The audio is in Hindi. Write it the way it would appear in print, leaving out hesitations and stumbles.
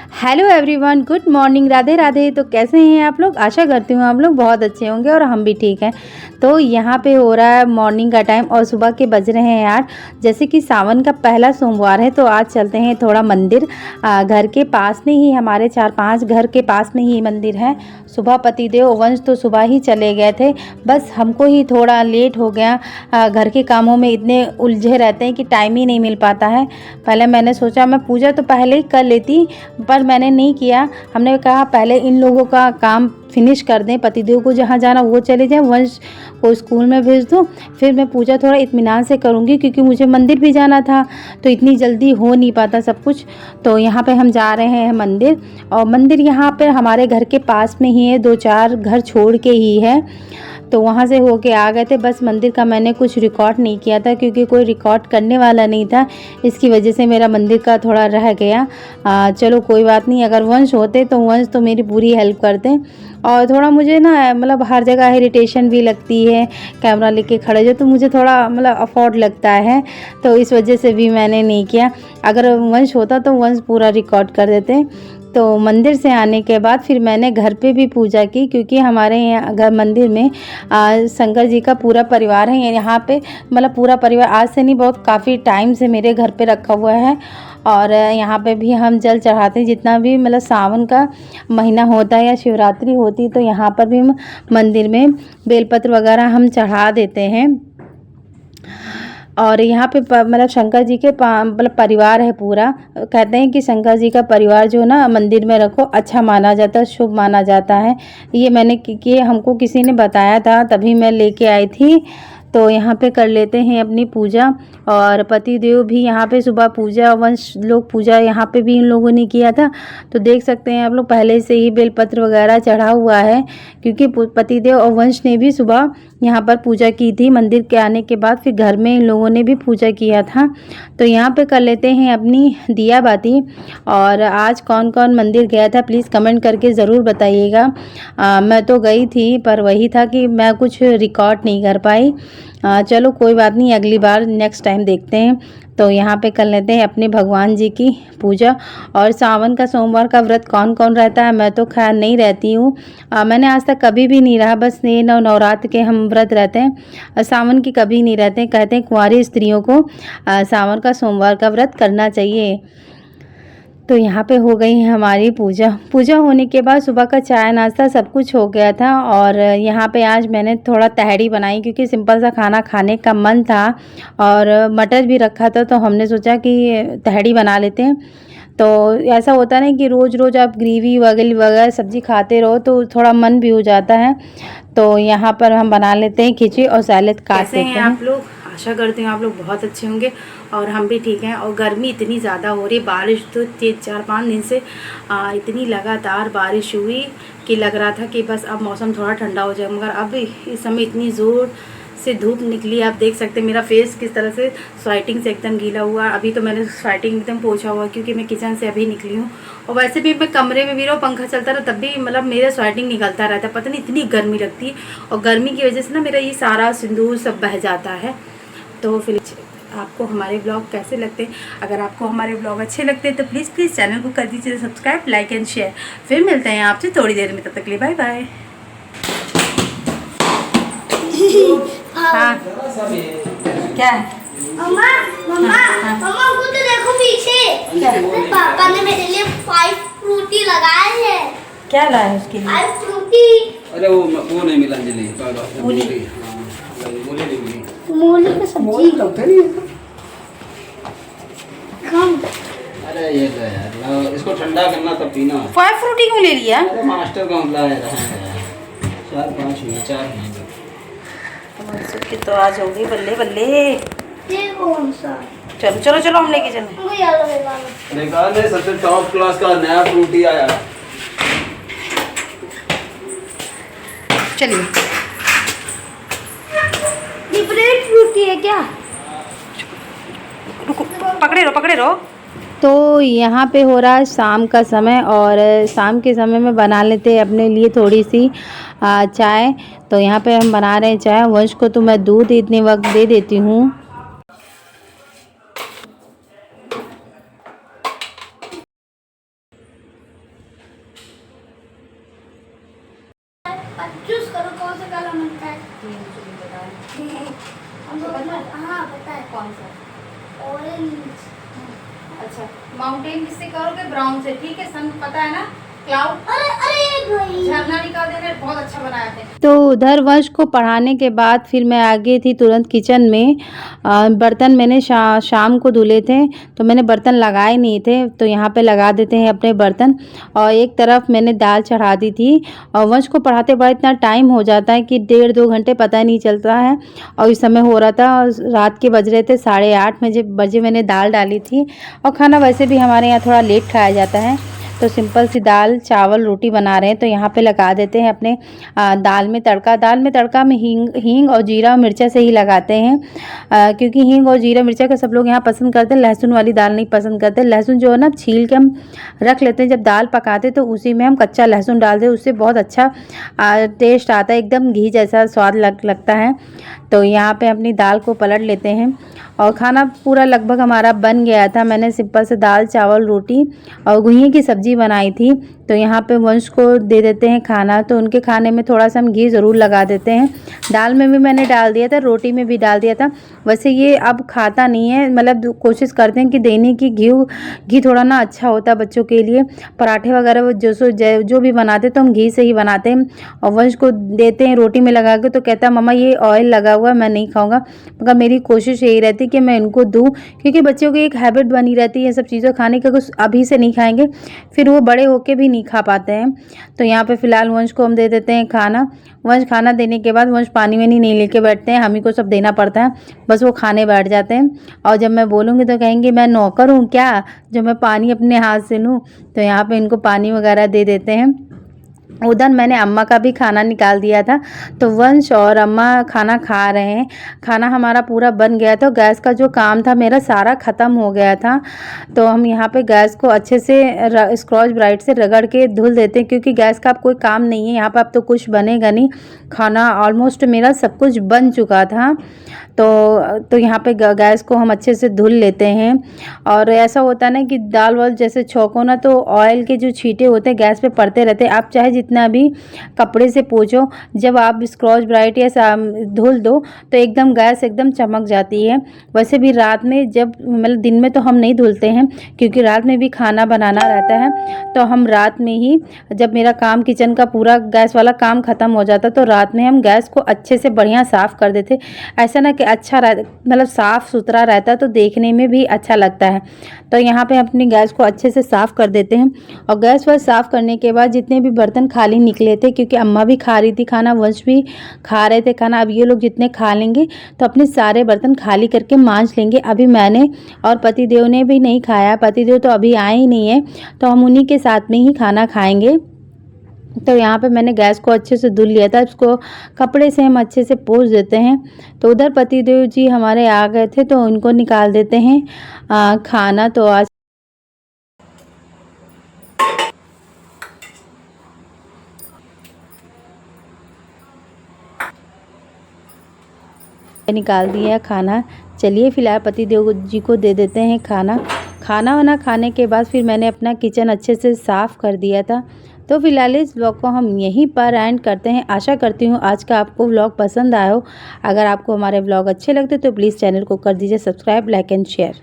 Hello everyone, good morning, Radhe Radhe. तो कैसे हैं आप लोग? आशा करती हूँ आप लोग बहुत अच्छे होंगे और हम भी ठीक हैं। तो यहाँ पे हो रहा है मॉर्निंग का टाइम और सुबह के बज रहे हैं 8। जैसे कि सावन का पहला सोमवार है तो आज चलते हैं थोड़ा मंदिर। घर के पास में ही, हमारे 4-5 घर के पास में ही मंदिर है। सुबह पतिदेव वंश तो सुबह ही चले गए थे, बस हमको ही थोड़ा लेट हो गया। घर के कामों में इतने उलझे रहते हैं कि टाइम ही नहीं मिल पाता है। पहले मैंने सोचा मैं पूजा तो पहले ही कर लेती, पर मैंने नहीं किया। हमने कहा पहले इन लोगों का काम फिनिश कर दें, पतिदेव को जहाँ जाना वो चले जाएं, वंश को स्कूल में भेज दूँ, फिर मैं पूजा थोड़ा इत्मीनान से करूँगी, क्योंकि मुझे मंदिर भी जाना था तो इतनी जल्दी हो नहीं पाता सब कुछ। तो यहाँ पे हम जा रहे हैं मंदिर, और मंदिर यहाँ पे हमारे घर के पास में ही है, 2-4 घर छोड़ के ही है। तो वहाँ से होके आ गए थे। बस मंदिर का मैंने कुछ रिकॉर्ड नहीं किया था, क्योंकि कोई रिकॉर्ड करने वाला नहीं था, इसकी वजह से मेरा मंदिर का थोड़ा रह गया। चलो कोई बात नहीं, अगर वंश होते तो वंश तो मेरी पूरी हेल्प करते। और थोड़ा मुझे ना मतलब हर जगह इरिटेशन भी लगती है, कैमरा लेके खड़े जो, तो मुझे थोड़ा मतलब अफोर्ड लगता है, तो इस वजह से भी मैंने नहीं किया। अगर वंश होता तो वंश पूरा रिकॉर्ड कर देते। तो मंदिर से आने के बाद फिर मैंने घर पे भी पूजा की, क्योंकि हमारे यहाँ घर मंदिर में शंकर जी का पूरा परिवार है यहाँ पे। मतलब पूरा परिवार आज से नहीं, बहुत काफ़ी टाइम से मेरे घर पे रखा हुआ है। और यहाँ पे भी हम जल चढ़ाते हैं, जितना भी मतलब सावन का महीना होता है या शिवरात्रि होती है तो यहाँ पर भी हम मंदिर में बेलपत्र वगैरह हम चढ़ा देते हैं। और यहाँ पे मतलब शंकर जी के मतलब परिवार है पूरा। कहते हैं कि शंकर जी का परिवार जो ना मंदिर में रखो अच्छा माना जाता है, शुभ माना जाता है। ये मैंने कि हमको किसी ने बताया था, तभी मैं लेके आई थी। तो यहाँ पे कर लेते हैं अपनी पूजा। और पति देव भी यहाँ पे सुबह पूजा, वंश लोग पूजा यहाँ पे भी इन लोगों ने किया था। तो देख सकते हैं आप लोग, पहले से ही बेलपत्र वगैरह चढ़ा हुआ है, क्योंकि पति देव और वंश ने भी सुबह यहाँ पर पूजा की थी। मंदिर के आने के बाद फिर घर में इन लोगों ने भी पूजा किया था। तो यहाँ पे कर लेते हैं अपनी दिया बाती। और आज कौन कौन मंदिर गया था प्लीज़ कमेंट करके ज़रूर बताइएगा। मैं तो गई थी, पर वही था कि मैं कुछ रिकॉर्ड नहीं कर पाई। चलो कोई बात नहीं, अगली बार नेक्स्ट टाइम देखते हैं। तो यहाँ पे कर लेते हैं अपने भगवान जी की पूजा। और सावन का सोमवार का व्रत कौन कौन रहता है? मैं तो खैर नहीं रहती हूँ, मैंने आज तक कभी भी नहीं रहा। बस ये नवरात्र के हम व्रत रहते हैं, सावन की कभी नहीं रहते। कहते हैं कुंवारी स्त्रियों को सावन का सोमवार का व्रत करना चाहिए। तो यहाँ पे हो गई है हमारी पूजा। पूजा होने के बाद सुबह का चाय नाश्ता सब कुछ हो गया था। और यहाँ पे आज मैंने थोड़ा तहरी बनाई, क्योंकि सिंपल सा खाना खाने का मन था, और मटर भी रखा था, तो हमने सोचा कि तहरी बना लेते हैं। तो ऐसा होता है ना कि रोज़ रोज़ आप ग्रेवी वगैरह वगैरह सब्ज़ी खाते रहो तो थोड़ा मन भी हो जाता है। तो यहाँ पर हम बना लेते हैं खिचड़ी और सैलेड काट लेते हैं। आप लोग, आशा करती हूँ आप लोग बहुत अच्छे होंगे और हम भी ठीक हैं। और गर्मी इतनी ज़्यादा हो रही है, बारिश तो 4-5 दिन से इतनी लगातार बारिश हुई कि लग रहा था कि बस अब मौसम थोड़ा ठंडा हो जाए, मगर अब इस समय इतनी ज़ोर से धूप निकली। आप देख सकते हैं मेरा फेस किस तरह से स्वेटिंग से एकदम गीला हुआ। अभी तो मैंने स्वेटिंग एकदम पोंछा हुआ, क्योंकि मैं किचन से अभी निकली हूँ। और वैसे भी मैं कमरे में भी रहो, पंखा चलता रहा, तब भी मतलब मेरा स्वेटिंग निकलता रहता है। पता नहीं इतनी गर्मी लगती है, और गर्मी की वजह से ना मेरा ये सारा सिंदूर सब बह जाता है। तो फिर आपको हमारे ब्लॉग कैसे लगते हैं? अगर आपको हमारे ब्लॉग अच्छे लगते हैं तो प्लीज़ चैनल को कर दीजिए सब्सक्राइब, लाइक एंड शेयर। फिर मिलते हैं आपसे थोड़ी देर में, तब तक के लिए बाय बाय। हाँ क्या है? मम्मा मम्मा मम्मा वो तो देखो पीछे, पापा ने मेरे लिए 5 फ्रूटी लगाए हैं। क्या लाए उसके लिए? 5 फ्रूटी। अरे वो नहीं मिला अंजलि, मूली नहीं मिली। मूली की सब्जी कम। अरे ये तो यार इसको ठंडा करना तब पीना। 5 फ्रूटी क्यों ले लिया? अरे मास्टर का हमला है रहा है 4-5 हुए 4 हैं। की तो आज होगी, बल्ले बल्ले। ये कौन सा? चलो चलो चलो हम लेके चलें। वो येलो वाला। देखा ने सबसे टॉप क्लास का नया फ्रूटी आया। चलिए। ये ब्रेड फ्रूटी है क्या? रुको, पकड़े रहो। तो यहाँ पे हो रहा है शाम का समय, और शाम के समय में बना लेते हैं अपने लिए थोड़ी सी चाय। तो यहाँ पे हम बना रहे हैं चाय। वंश को तो मैं दूध इतने वक्त दे देती हूँ। चूज करो कौन सा कलर मिलता है। ये मुझे नहीं पता है। हमको पता है? हाँ पता है। कौन सा? ऑरेंज। अच्छा, माउंटेन किससे करोगे? ब्राउन से। ठीक है, सन पता है ना? क्लाउड। अरे अरे भाई झरना निकाल देने, बहुत अच्छा बनाया थे। तो उधर वंश को पढ़ाने के बाद फिर मैं आ गई थी तुरंत किचन में। बर्तन मैंने शाम को धुले थे, तो मैंने बर्तन लगाए नहीं थे, तो यहाँ पे लगा देते हैं अपने बर्तन। और एक तरफ मैंने दाल चढ़ा दी थी। और वंश को पढ़ाते पढ़ाते इतना टाइम हो जाता है कि 1.5-2 घंटे पता नहीं चलता है। और इस समय हो रहा था, रात के बज रहे थे 8:30 बजे मैंने दाल डाली थी। और खाना वैसे भी हमारे यहाँ थोड़ा लेट खाया जाता है, तो सिंपल सी दाल चावल रोटी बना रहे हैं। तो यहाँ पे लगा देते हैं अपने दाल में तड़का में हींग और जीरा और मिर्चा से ही लगाते हैं, क्योंकि हींग और जीरा मिर्चा का सब लोग यहाँ पसंद करते हैं। लहसुन वाली दाल नहीं पसंद करते। लहसुन जो है ना छील के हम रख लेते हैं, जब दाल पकाते तो उसी में हम कच्चा लहसुन डाल दें, उससे बहुत अच्छा टेस्ट आता है, एकदम घी जैसा स्वाद लगता है। तो यहाँ पे अपनी दाल को पलट लेते हैं और खाना पूरा लगभग हमारा बन गया था। मैंने सिंपल से दाल चावल रोटी और घुइयाँ की सब्ज़ी बनाई थी। तो यहाँ पे वंश को दे देते हैं खाना। तो उनके खाने में थोड़ा सा हम घी ज़रूर लगा देते हैं। दाल में भी मैंने डाल दिया था, रोटी में भी डाल दिया था। वैसे ये अब खाता नहीं है, मतलब कोशिश करते हैं कि देने की घी थोड़ा ना अच्छा होता है बच्चों के लिए। पराठे वगैरह जो भी बनाते तो हम घी से ही बनाते हैं। और वंश को देते हैं रोटी में लगा के, तो कहता है मम्मा ये ऑयल लगा हुआ है, मैं नहीं खाऊंगा। मगर मेरी कोशिश यही रहती है कि मैं इनको दूँ, क्योंकि बच्चों की एक हैबिट बनी रहती है सब चीज़ें खाने की। कुछ अभी से नहीं खाएंगे फिर वो बड़े होके भी नहीं खा पाते हैं। तो यहाँ पे फ़िलहाल वंश को हम दे देते हैं खाना। वंश खाना देने के बाद वंश पानी में नहीं लेके बैठते हैं, हम ही को सब देना पड़ता है, बस वो खाने बैठ जाते हैं। और जब मैं बोलूँगी तो कहेंगे मैं नौकर हूँ क्या जो मैं पानी अपने हाथ से लूँ। तो यहाँ पे इनको पानी वगैरह दे देते हैं। उधर मैंने अम्मा का भी खाना निकाल दिया था, तो वंश और अम्मा खाना खा रहे हैं। खाना हमारा पूरा बन गया था। गैस का जो काम था मेरा सारा ख़त्म हो गया था। तो हम यहाँ पे गैस को अच्छे से स्क्रॉच ब्राइट से रगड़ के धुल देते हैं, क्योंकि गैस का अब कोई काम नहीं है यहाँ पर। अब तो कुछ बनेगा नहीं, खाना ऑलमोस्ट मेरा सब कुछ बन चुका था। तो यहाँ पे गैस को हम अच्छे से धुल लेते हैं। और ऐसा होता है ना कि दाल वाल जैसे छौंको ना, तो ऑयल के जो छींटे होते हैं गैस पे पड़ते रहते हैं। आप चाहे जितना भी कपड़े से पोंछो, जब आप स्क्रॉच ब्राइट या धुल दो तो एकदम गैस एकदम चमक जाती है। वैसे भी रात में जब मतलब दिन में तो हम नहीं धुलते हैं, क्योंकि रात में भी खाना बनाना रहता है। तो हम रात में ही, जब मेरा काम किचन का पूरा गैस वाला काम ख़त्म हो जाता, तो रात में हम गैस को अच्छे से बढ़िया साफ़ कर देते। ऐसा ना कि अच्छा मतलब साफ़ सुथरा रहता तो देखने में भी अच्छा लगता है। तो यहाँ पे अपनी गैस को अच्छे से साफ़ कर देते हैं। और गैस पर साफ़ करने के बाद जितने भी बर्तन खाली निकले थे, क्योंकि अम्मा भी खा रही थी खाना, वंश भी खा रहे थे खाना, अब ये लोग जितने खा लेंगे तो अपने सारे बर्तन खाली करके मांज लेंगे। अभी मैंने और पतिदेव ने भी नहीं खाया, पतिदेव तो अभी आए ही नहीं है, तो हम उन्हीं के साथ में ही खाना खाएंगे। तो यहाँ पे मैंने गैस को अच्छे से धुल लिया था, इसको कपड़े से हम अच्छे से पोंछ देते हैं। तो उधर पतिदेव जी हमारे आ गए थे, तो उनको निकाल देते हैं खाना। तो आज निकाल दिया खाना। चलिए फिलहाल पतिदेव जी को दे देते हैं खाना। खाना वाना खाने के बाद फिर मैंने अपना किचन अच्छे से साफ़ कर दिया था। तो फिलहाल इस व्लॉग को हम यहीं पर एंड करते हैं। आशा करती हूँ आज का आपको व्लॉग पसंद आया हो। अगर आपको हमारे व्लॉग अच्छे लगते तो प्लीज़ चैनल को कर दीजिए सब्सक्राइब, लाइक एंड शेयर।